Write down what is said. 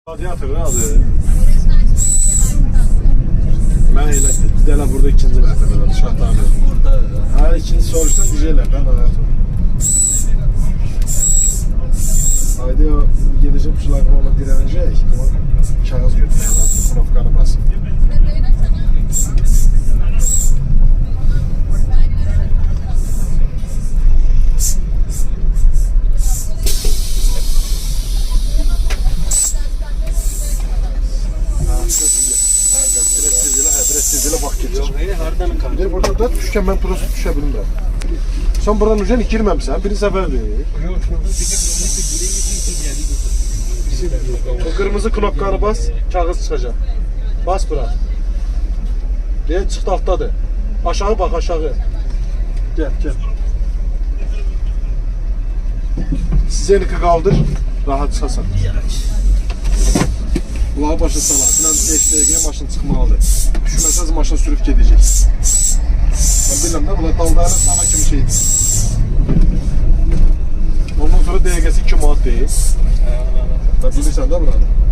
Radyatör adı. Mən elə dələ burada ikinci mərtəbədə şahtanı. Buradadır da. Hə, ikinci soruşdan diyecəklər də radyatör. Haydi o gedəcək şlagmana dirənəcək. Kağız götürmək lazım, kropkanı basın. Direkt bak geçir. Hardan kaldı? Bir burada da düşken ben prosu düşebilirim ben. Sen buradan üzerine girmemişsin. Bir sefer değil. O kırmızı knopkanı bas, kağız çıkacak. Bas bırak. Diye çıktı alttadır. Aşağı bak aşağı. Gel gel. Sizeniki kaldır. Rahat çıkasan. Kulağı başa sala. Filan 5 dəqiqəyə maşın çıxmalıdır. Düşməsəz maşın sürüb gedəcək. Ben bilmem de bunlar dallarına sana kimi şeydir. Ondan sonra dəqiqəsi 2 manat deyil. Ben bilirsən də buranı.